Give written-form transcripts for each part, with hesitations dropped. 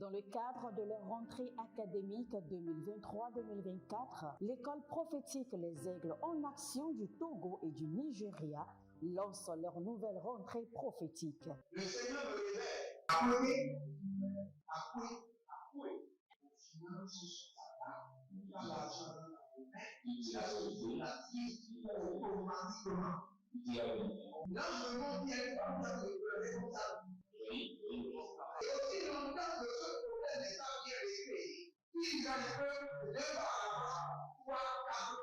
Dans le cadre de leur rentrée académique 2023-2024, l'école prophétique Les Aigles en Action du Togo et du Nigeria lance leur nouvelle rentrée prophétique. Le Seigneur me révèle. Appuyez. Finances, dans l'argent, automatiquement. Là, je me montre bien que comme ça. Et aussi longtemps que ce problème n'est pas bien réglé, il y a le peuple de 2 pas à l'avant, 3, 4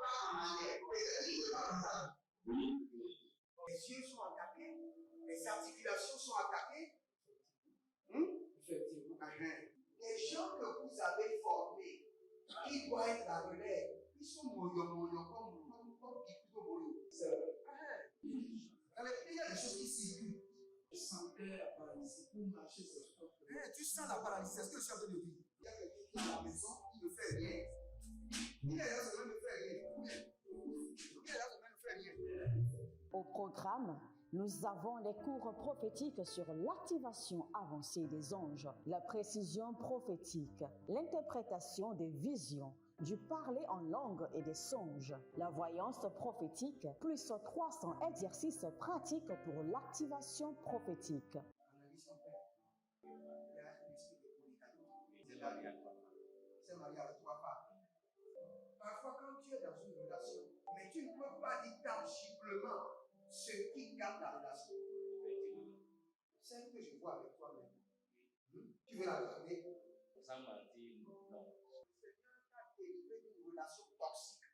pas en arrière. Et c'est ce qui se passe ça. Les yeux sont attaqués, les articulations sont attaquées. Effectivement. Les gens que vous avez formés, qui doivent être la relève, ils sont moyo comme Kikuto. C'est vrai. Il y a des choses qui circulent. Je sentais la paralysie pour marcher sur ce corps. Tu sens la paralysie, c'est ce que je suis en train de dire. Il y a quelqu'un qui est à la maison, qui ne fait rien. Il est là, ça ne fait rien. Il est là, ça ne fait rien. Au programme, nous avons les cours prophétiques sur l'activation avancée des anges, la précision prophétique, l'interprétation des visions, du parler en langue et des songes, la voyance prophétique, plus 300 exercices pratiques pour l'activation prophétique. Analyse ton père. Il y a un esprit de communication. C'est marié avec 3 femmes. Parfois, quand tu es dans une relation, mais tu ne peux pas dire tangiblement ce qui garde la relation. C'est ce que je vois avec toi maintenant. Tu veux la garder? Sans mentir, non. Le Seigneur t'a délivré d'une relation toxique.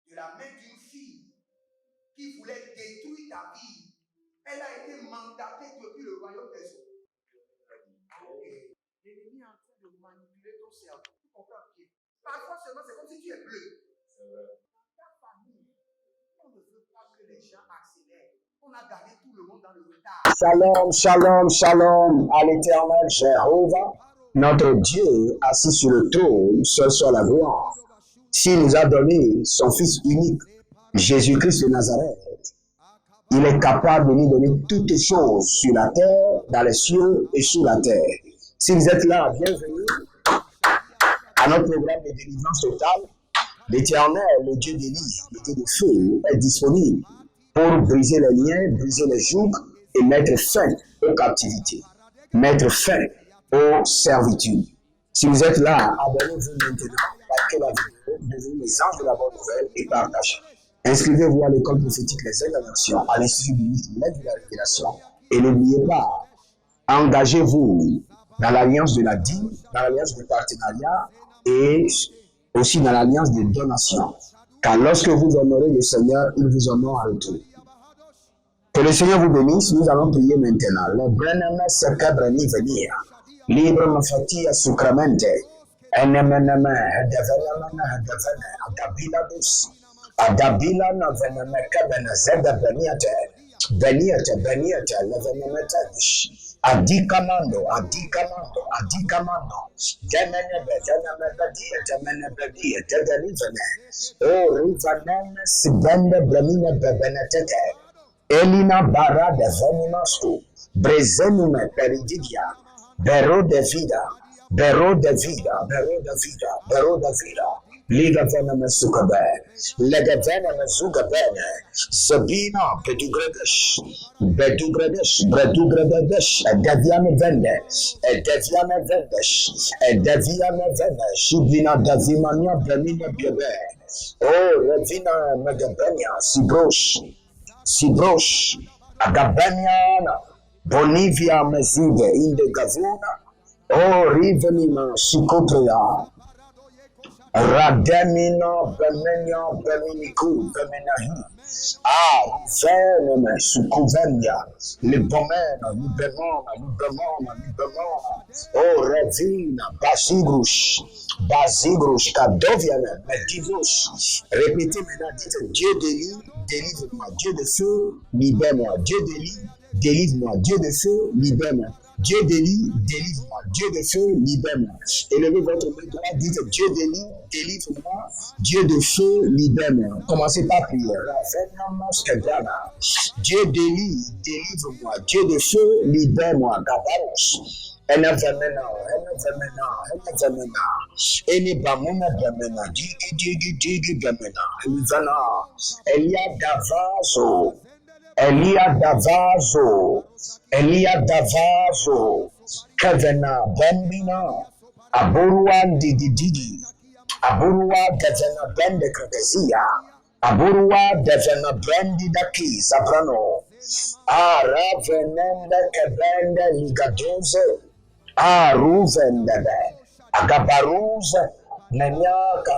De la main d'une fille qui voulait détruire ta vie. Elle a été mandatée depuis le royaume des eaux. L'ennemi est en train de manipuler ton cerveau. Tu comprends bien? Parfois seulement, c'est comme si tu es bleu. Dans ta famille, on ne veut pas que les gens accélèrent. On a gagné tout le monde dans le retard. Shalom, shalom, shalom à l'éternel Jéhovah, notre Dieu assis sur le trône, seul soit la gloire. S'il nous a donné son Fils unique, Jésus-Christ de Nazareth, il est capable de nous donner toutes choses sur la terre, dans les cieux et sous la terre. Si vous êtes là, bienvenue à notre programme de délivrance totale. L'Éternel, le Dieu d'Élie, le Dieu de feu, est disponible pour briser les liens, briser les jougs et mettre fin aux captivités, mettre fin aux servitudes. Si vous êtes là, abonnez-vous maintenant, likez la vidéo, devenez les anges de la bonne nouvelle et partagez. Inscrivez-vous à l'école prophétique Les Aigles en Action, à l'Institut biblique de l'aide de la révélation. Et n'oubliez pas, engagez-vous dans l'alliance de la dîme, dans l'alliance du partenariat et aussi dans l'alliance des donations. Car lorsque vous honorez le Seigneur, il vous honore en retour. Que le Seigneur vous bénisse. Nous allons prier maintenant. Le Brenema Sekabra ni venir. Libre ma fatia sucramente. Enemeneme, devenamena, devene, adabiladus. Adabila na veneme kebene zede beniate. Beniate, beniate, levenemetish. Adikamando, adikamando, adikamando. Demenebe, demenebe, demenebe, demenebe. Oh, rivaneme, sibende, bremine, bebenetete. Elina bara de venimasco, brezenume perididia, bero de vida, bero de vida, bero de vida, bero de vida, liga veneme sukabe, lega veneme zugabene, sabina bedugredesh, bedugredesh, bedugredesh, deviame vende, deviame vendesh, deviame vende, subina devimania bremine biebe, oh, revina megabenia, sibrosh. Sibrosh, Agabaniana, Bolivia Mezude, Inde Gavuna, O Rivenima, Sikotria, Rademina, Bemenia, Beminiku, Bemenahi, Veneme, Sukuvenia, Libomena, Libemona, Libemona, Libemona, O Revina, Basigrush, Basigrush, Kadoviana, Medivus. Répétez maintenant, dites Dieu d'Élie, délivre-moi. Dieu de feu, libère-moi. Dieu d'Élie, délivre-moi. Dieu de feu, libère-moi. Dieu d'Élie, délivre-moi. Dieu de feu, libère-moi. Élevez votre main droite, dites Dieu d'Élie, délivre-moi. Dieu de feu, libère-moi. Commencez par prier. Dieu d'Élie, délivre-moi. Dieu de feu, libère-moi. Gabaros. Any bamuna bamena, digi bamena, Elizana, Elia Davazo, Elia Davazo, Kevena Bambina, Aburua Digi, Aburua Devena Bende Krakazia, Aburua Devena Brendi Daki, Zabrano, Ravenenda Kebende Ligadoze, Ruvendebe, Agabaruze, Meniaka,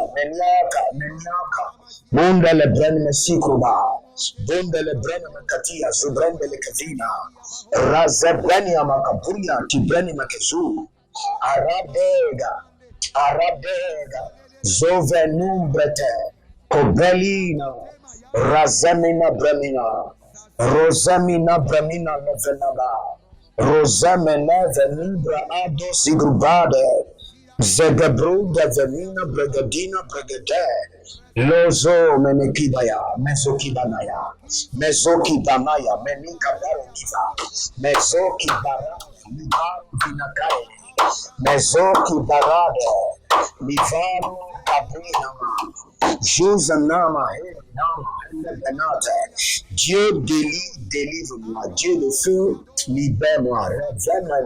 Bunda le Bren Mesikuba, Bunda le Bren Makatia, Zubrende le Kavina, Razebrenia Makapuria, Tibreni Makezu, Arabega, Zovenumbrete, Cobelina, Razamina Bremina, Rosamina Bremina Nevenaga, Rosamena Venibra Ado Sigrubade, Zegebruda Venina Bregadina Bregade, Lozo Menekibaya, Mezokibanaya, Mezokibanaya, Menika Baroniva, Mezokibara, Libaru Vinakare, Mezoki Barade, Livano Cabrinama, Josanama, Dieu délivre-moi, Dieu de feu, libère-moi, révèle-moi,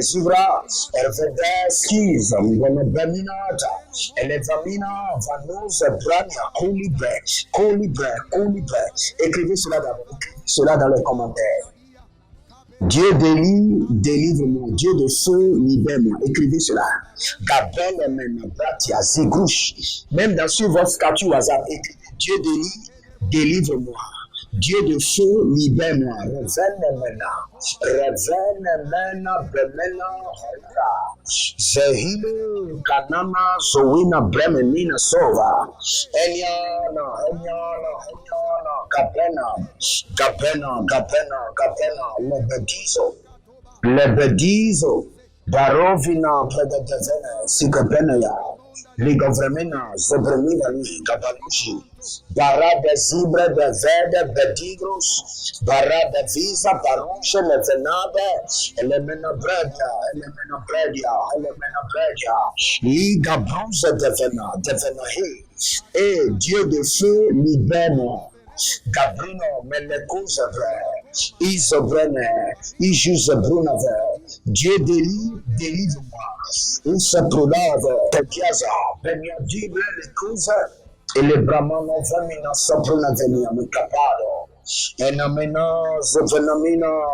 Bezivra, Ervedes, Kiz, Beminata, Elevamina, Vanos, Brania, Colibre, écrivez cela dans les commentaires. Dieu délivre-moi. Dieu de feu, libère-moi. Écrivez cela. Gabelle, Bratia, Zigouche. Même sur votre statut WhatsApp, écrivez Dieu délivre-moi. Dieu de feu, libère-moi. Revenez-moi, Zehile, Kanama, Zowina, Bremenina, Sova. Eliana, Gapena, Lebedizo, Barovina, Predetezena, Sigapenaya, Ligovramina, Zebremina, Gabalushi, Barada Zibra, the Veda, Bedigros, Barada Visa, Barusha, Elemena Bredia, Liga Bronze, Devena, et Dieu de feu, libère-moi. Gabrino, Melekuzavre, Isobrene, Ijuzabrunaver, Dieu délivre-moi. Il se prolave, Tekiaza, Benyadible, Lekuza, et les Brahmanos, Vemina, Sobrunavenia, Mikapado. Enamena,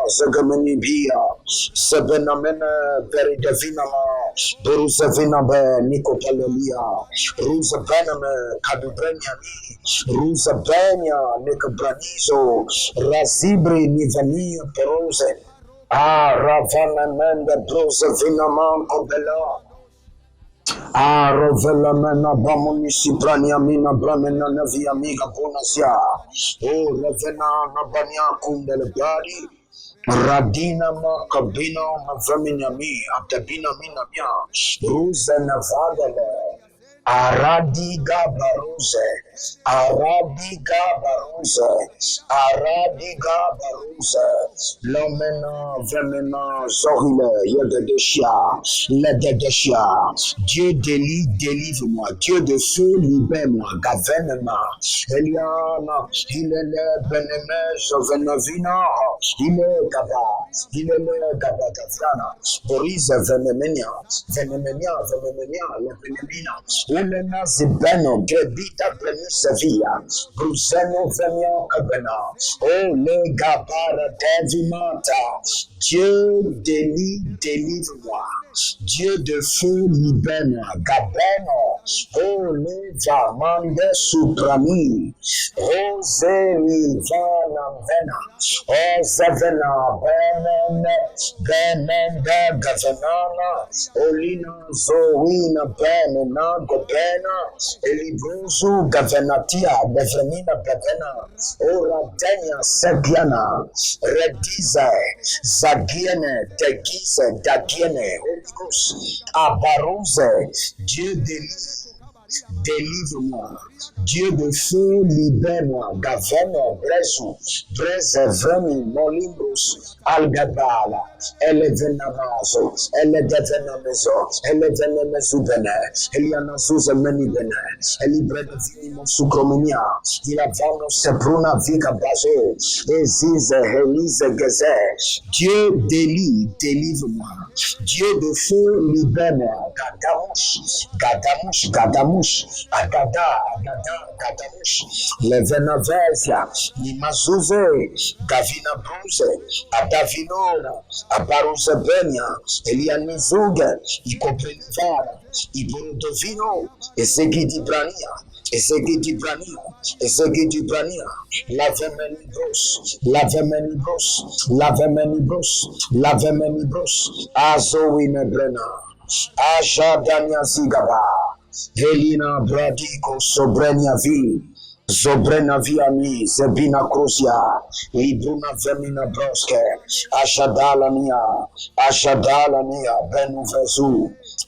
Zegemenibia, Sebenamena, Peridavinama, Beruzavinabe, Nicopalelia, Ruzabename, Cadubreniani, Ruzabenia, Nicobranizo, Razibri, Nivania, Perose, Ravanamenda, Brozavinaman, Cobela. Rovelamena Bamuni Siprania Mina Bramena Navi Amiga Bonasia. Revena Nabania Kundele Badi. Radina Makabina Mavaminyami Abdabina Minamia. Ruze Navadale. Aradiga Baruze. Lomena Vemena Zorile Yedeshia. Dieu délivre-moi. Dieu de feu, libère-moi. Gavenema. Eliana. Ilele Beneme Zovenavina. Ile Gaba Gaviana. Boris Venemenia. Levenemina. Elena Zibeno, Gebita Benisavia, Bruseno Venia Cabena, Le Gabara Devimata, Dieu délivre-moi, Dieu de feu libère-moi, Gabeno, Le Vamande Suprami, Roseli Vanavena, Zevena, Benenda Gavenana, Olina Zoina Benena, Gobena, Elibruzu Gavenatia, Bevenina Bevena, Oradenia Sebiana, Redize, Zagiene, Tegize, Dagiene, Holy Ghost, Abaruze, Dieu délivre. délivre-moi. Dieu de feu, libère-moi. Gaveno, Bresu, Breze, Vremi, Molimbus, Algadala, Elle Venamazo, Elle Devenamazo, Elle Venemezubene, Elianazuze Menibene, Elibrede Vinimo Sucromenia, Ilavano Sebruna Vica Bazo, Ezize, Helise Geze. Dieu délivre-moi. Dieu de feu, libère-moi. Gadamush, Agada, Gadamush, Levenavezia, Nimazuze, Gavina Bruze, Adavinona, Abaruze Benia, Elianizuga, Ikopenivara, Iburodovino, Ezegidi Brania, Lavemenibros, Azowine Brena, Ajadania Zigaba, Helina Bradico Sobrenia Vi, Zobrena Viami, Zebina Cruzia, Libruna Vemina Broske, Ajadala Mia,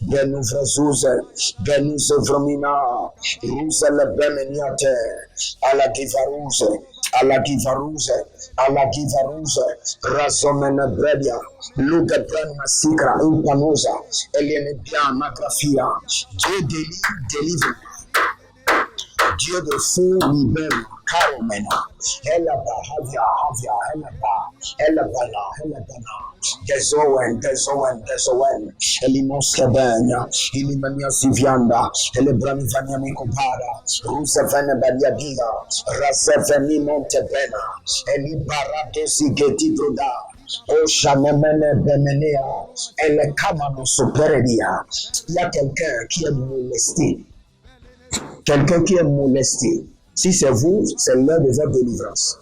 Benuvrezuze, Benuze Vromina, Ruzele Bemeniate, Ala Givaruze, Razomene Bredia, Luga Brana Sikra, Impanosa, Eliane Bia, Magrafia, Dieu délivre. Dieu de feu, libère, Caromena, Elaba, Desowen, Elimos Cabana, Elimania Sivianda, Elebrani Mikobara, Rusevene Badiadia, Raseveni Montebena, Elibarato Sigeti Broda, Oshanemene Bemenea, Elle Kamano Superedia. Il y a quelqu'un qui est molesté. Quelqu'un qui est molesté. Si c'est vous, c'est l'heure de votre délivrance.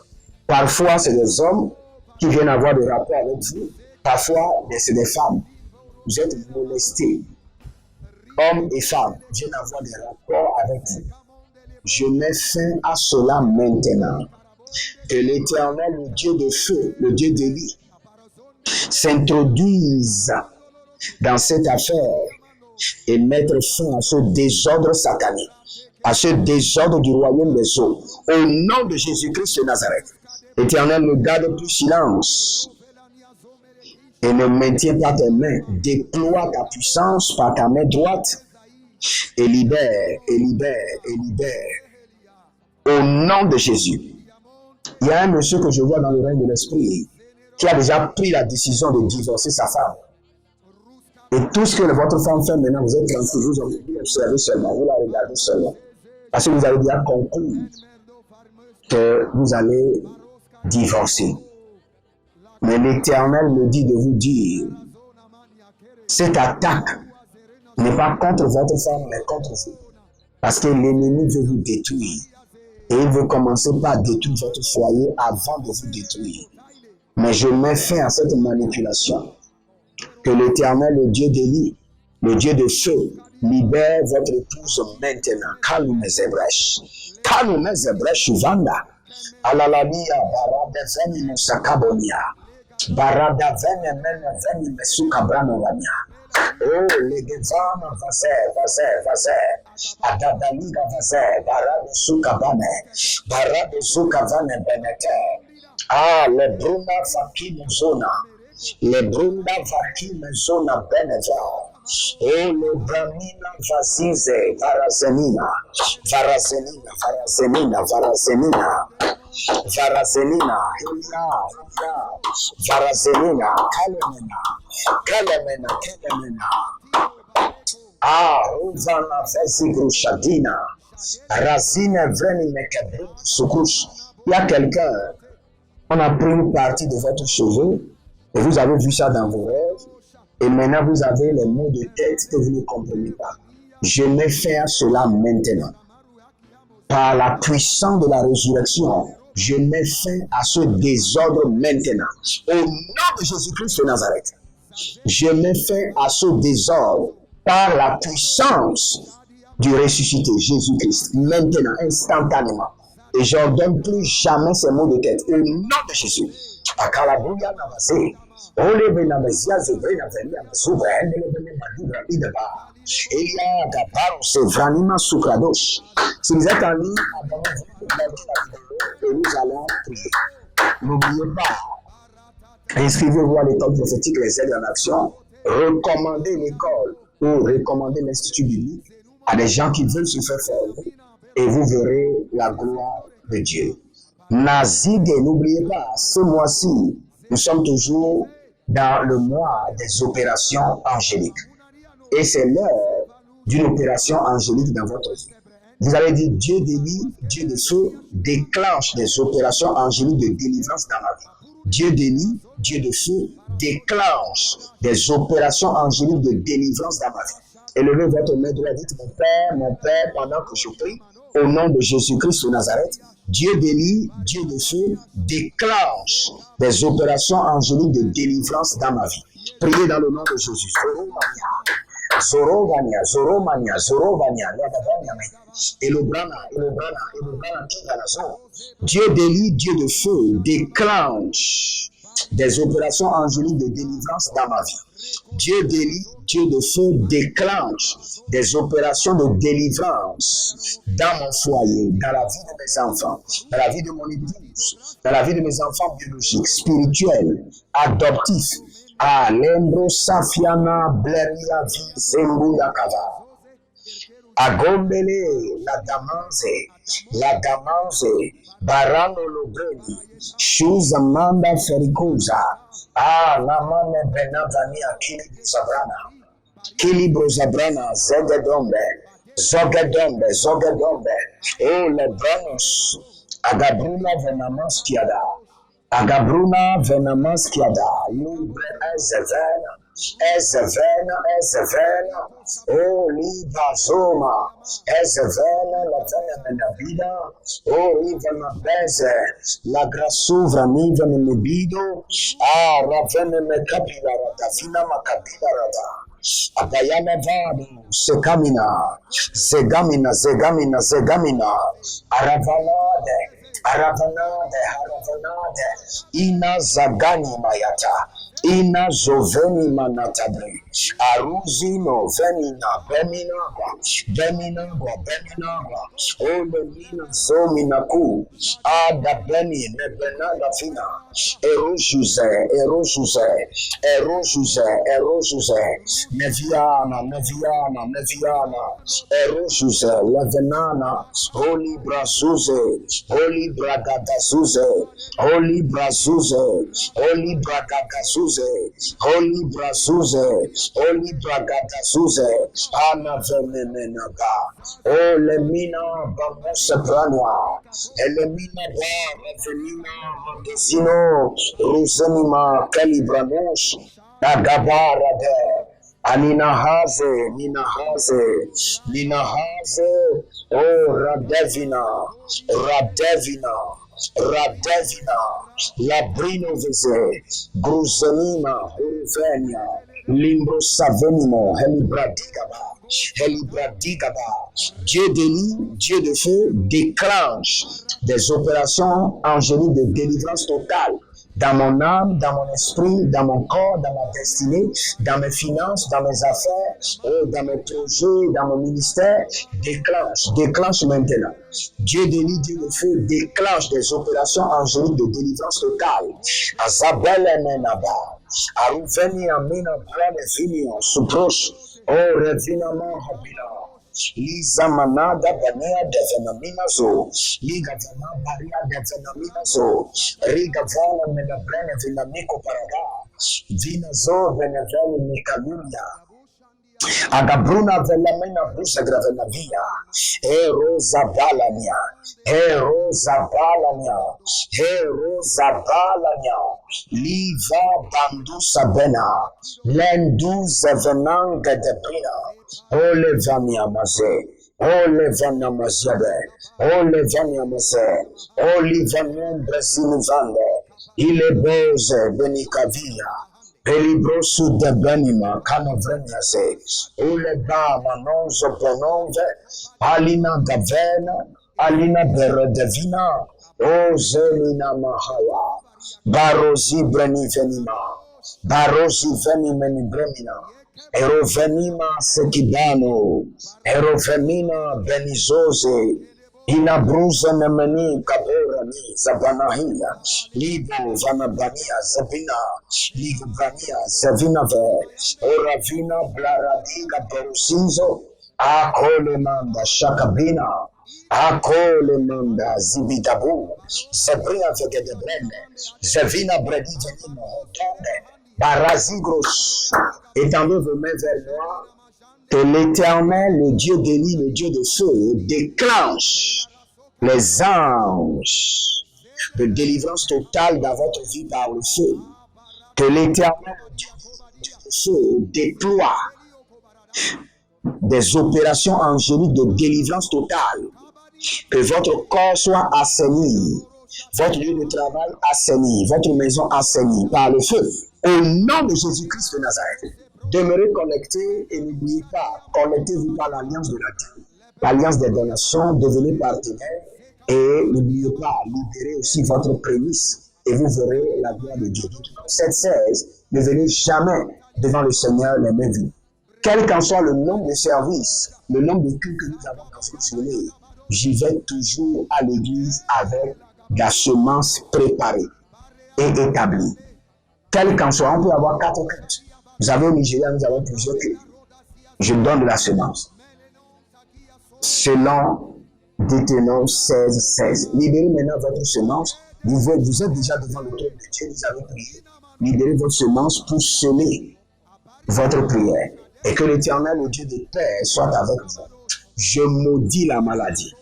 Parfois, c'est des hommes qui viennent avoir des rapports avec vous. Parfois, c'est des femmes. Vous êtes molestés. Hommes et femmes viennent avoir des rapports avec vous. Je mets fin à cela maintenant. Que l'Éternel, le Dieu de feu, le Dieu d'Élie, s'introduise dans cette affaire et mettre fin à ce désordre satanique, à ce désordre du royaume des eaux. Au nom de Jésus-Christ de Nazareth, Éternel, ne garde plus silence et ne maintiens pas tes mains. Déploie ta puissance par ta main droite et libère. Au nom de Jésus. Il y a un monsieur que je vois dans le règne de l'esprit qui a déjà pris la décision de divorcer sa femme. Et tout ce que votre femme fait maintenant, vous êtes tranquille, vous observez seulement, vous la regardez seulement. Parce que vous avez déjà compris que vous allez divorcer. Mais l'Éternel me dit de vous dire, cette attaque n'est pas contre votre femme, mais contre vous. Parce que l'ennemi veut vous détruire. Et il veut commencer par détruire votre foyer avant de vous détruire. Mais je mets fin à cette manipulation. Que l'Éternel, le Dieu d'Élie, le Dieu de feu, libère votre épouse maintenant. Kalume Zebresh Vanda. Alalabia, Barada Veni Musakabonia. Barada Veni Mesukabranovania. Oh, Legevana Vaze. Adadaliga Vaze. Barado Sukavane Benete. Ah, le Bruna Fakine Zona. Le Brunda Fakine Zona Beneva. Oh, le Bramina Vazize Varazenina. Kalemena. Ah, Rovana Vazigu Shadina. Razine Vreni Mekabru Sukush. Il y a quelqu'un, on a pris une partie de votre cheveu et vous avez vu ça dans vos rêves. Et maintenant, vous avez les mots de tête que vous ne comprenez pas. Je mets fin à cela maintenant. Par la puissance de la résurrection, je mets fin à ce désordre maintenant. Au nom de Jésus-Christ de Nazareth, je mets fin à ce désordre par la puissance du ressuscité Jésus-Christ, maintenant, instantanément. Et je n'ordonne plus jamais ces mots de tête. Au nom de Jésus. Elia Gabaro Sevranima Sukradosh. Si vous êtes en ligne, abonnez-vous, likez la vidéo et nous allons prier. N'oubliez pas, inscrivez-vous à l'école prophétique Les Aides en Action. Recommandez l'école ou recommandez l'Institut biblique à des gens qui veulent se faire former et vous verrez la gloire de Dieu. Nazig, n'oubliez pas, ce mois-ci, nous sommes toujours dans le mois des opérations angéliques. Et c'est l'heure d'une opération angélique dans votre vie. Vous allez dire, Dieu d'Élie, Dieu de feu, déclenche des opérations angéliques de délivrance dans ma vie. Dieu d'Élie, Dieu de feu, déclenche des opérations angéliques de délivrance dans ma vie. Élevez votre main droite, dites, mon Père, pendant que je prie, au nom de Jésus-Christ de Nazareth, Dieu d'Élie, Dieu de feu, déclenche des opérations angéliques de délivrance dans ma vie. Priez dans le nom de Jésus. Zorovania, Zoromania, Zorovania, Elobrana, Dieu d'Élie, Dieu de feu, déclenche des opérations angéliques de délivrance dans ma vie. Dieu d'Élie, Dieu de feu, déclenche des opérations de délivrance dans mon foyer, dans la vie de mes enfants, dans la vie de mon épouse, dans la vie de mes enfants biologiques, spirituels, adoptifs. Alembro Safiana Bleria Zembu Yakava. Agombele, la damanze, Barano Logreni, Shuza Manda Ferikuza, Namane Benavania, Kilibro Zabrana, Zogedombe, le Branus, Agabruna Venamaskiada. Agabruna Venamaskiada, Libre Ezevena, oh Liba Zoma, Ezevena, la Venamena, oh Ivana Beze, la Grasuvra Niva Nebido, Ravene Mekabila, Tafina Makabila Rada. Abayana Vadu, Zegamina, Aravanade, Ina Zagani Mayata, Ina Zoveni Manatabri, Aruzino, Beminagua, Olemina Zominaku, Ada Beni, Nebenaga Fina, Erojuse, Neviana, Erojuse, Levenana, Holy Bragadazuze, Holy Bragadazuze, Ana Venemenaga, oh Lemina Bamusa Branwa, Elemina Revenina Mandezino, Rosanima Calibranos, Agabarade. Nina Haze, oh Radevina, Labrino Veze, Grusanima, Uruvenia, Limbro Savenimo, Helibradicaba, Dieu d'Élie, Dieu de feu, déclenche des opérations angéliques de délivrance totale. Dans mon âme, dans mon esprit, dans mon corps, dans ma destinée, dans mes finances, dans mes affaires, dans mes projets, dans mon ministère, déclenche maintenant. Dieu d'Élie, Dieu de feu, déclenche des opérations angéliques de délivrance totale. Azabelle Menaba, Aruveni Amina Brane Vinion, Suproche, oh Revinament Habila. Liza manada banea de venaminazo, liga vana baria de venaminazo, riga vana menabrene vinamico parada, vinazo veneveni micalunia, agabruna velamena busa gravenavia, Rosa balania, liva bandusa bena, lenduza venanga de brina. Oh Levania Mazé, oh Levania Mazade, oh Levania Mazé, oh Livanium Brasilvande, il est bose Benicavia, Elibrosu de Benima, Canavreniase, oh le Bama non Zoponove, Alina Gavena, Alina Beredevina, oh Zelina Mahaya, Barosi Brenivenima. Barosi veni meni bremina. Erovenima sekidano. Erovemina benizoze. Ina bruza nemeni kabora ni zabanahia. Libo vanabania zabina. Ligo brania zavina ve. Oravina blaradinga berusinzo. Akole manda shakabina. Akole manda zibidabu. Zebrina vegedebrene. Zevina bredi venimo hotonde. Barazigros. Étendez vos mains vers moi. Que l'Éternel, le Dieu d'Élie, le Dieu de feu, déclenche les anges de délivrance totale dans votre vie par le feu. Que l'Éternel, le Dieu de feu, déploie des opérations angéliques de délivrance totale. Que votre corps soit assaini, votre lieu de travail assaini, votre maison assainie par le feu. Au nom de Jésus-Christ de Nazareth. Demeurez connectés et n'oubliez pas, connectez-vous par l'alliance de la vie, l'alliance des donations, devenez partenaire et n'oubliez pas, libérez aussi votre prémisse et vous verrez la gloire de Dieu. 7:16, ne venez jamais devant le Seigneur les mains vides. Quel qu'en soit le nombre de services, le nombre de cultes que nous avons dans cette journée, j'y vais toujours à l'église avec la semence préparée et établie. Quel qu'en soit, on peut avoir 4 cultes. Vous avez au Nigeria, nous avons plusieurs cultes. Je donne de la semence. Selon Deutéronome 16:16. Libérez maintenant votre semence. Vous êtes déjà devant le trône de Dieu, vous avez prié. Libérez votre semence pour semer votre prière. Et que l'Éternel, le Dieu de paix, soit avec vous. Je maudis la maladie.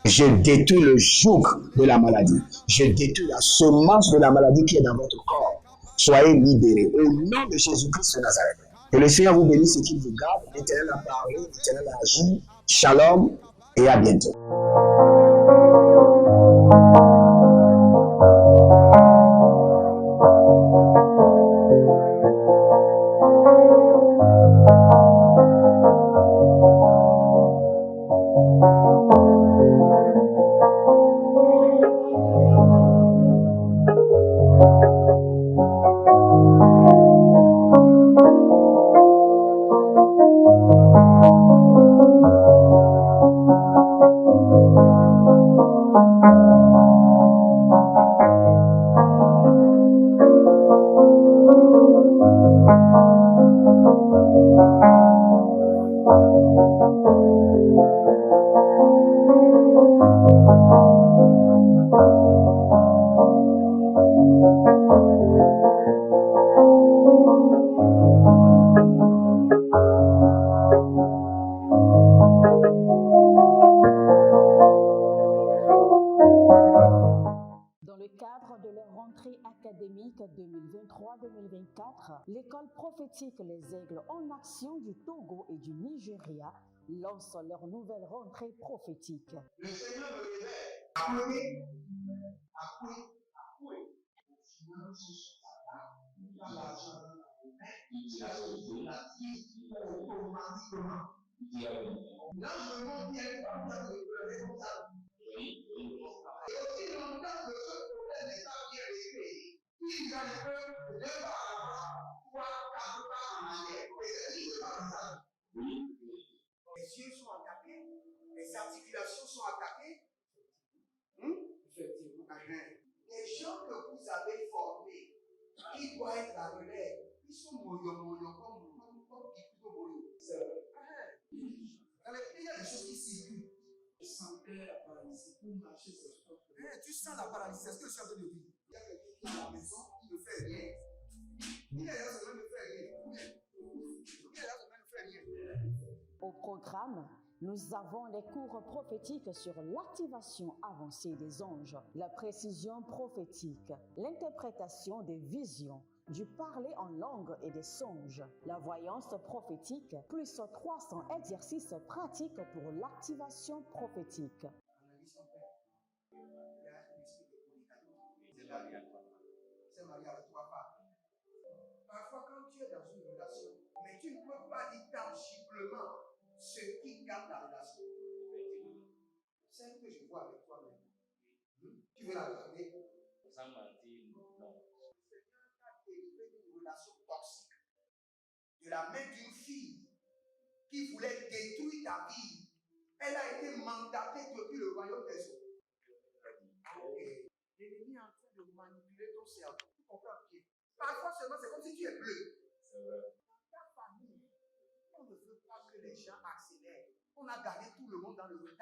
Je détruis le joug de la maladie. Je détruis la semence de la maladie qui est dans votre corps. Soyez libérés. Au nom de Jésus-Christ de Nazareth. Que le Seigneur vous bénisse et qu'il vous garde. L'Éternel a parlé, l'Éternel a agi. Shalom et à bientôt. Académique 2023-2024, l'école prophétique Les Aigles en Action du Togo et du Nigeria lance leur nouvelle rentrée prophétique. Le Seigneur me révèle. Appuyez. Dans l'argent, la vie automatiquement. Là, je me montre bien pas besoin de pleurer comme ça. Et aussi longtemps que ce problème n'est pas bien réglé, il y a un peu 2 pas en avant, 3, 4 pas en arrière. Et c'est dit, c'est pas ça. Les yeux sont attaqués, les articulations sont attaquées. Effectivement. Les gens que vous avez formés, qui doivent être la relève, ils sont moyo comme plutôt moyo. C'est vrai. Il y a des choses qui circulent. Je sentais la paralysie pour marcher sur ce corps. Tu sens la paralysie, c'est ce que je suis en train de dire. Il y a quelqu'un qui est à la maison, qui ne fait rien. Il est là, ça ne fait rien. Il est là, ça ne fait rien. Au programme, nous avons les cours prophétiques sur l'activation avancée des anges, la précision prophétique, l'interprétation des visions, du parler en langue et des songes, la voyance prophétique, plus 300 exercices pratiques pour l'activation prophétique. Analyse ton père. Il y a un esprit de communication. C'est marié à 3 femmes. C'est marié à 3 femmes. Parfois, quand tu es dans une relation, mais tu ne peux pas dire tangiblement ce qui garde la relation. C'est ce que je vois avec toi maintenant. Tu veux la garder? Sans mentir, non. Le Seigneur t'a délivré d'une relation toxique. De la main d'une fille qui voulait détruire ta vie, elle a été mandatée depuis le royaume des eaux. L'ennemi est en train de manipuler ton cerveau. Tu comprends bien? Parfois seulement, c'est comme si tu es bleu. Dans ta famille, on ne veut pas que les gens accélèrent. On a gardé tout le monde dans le retard.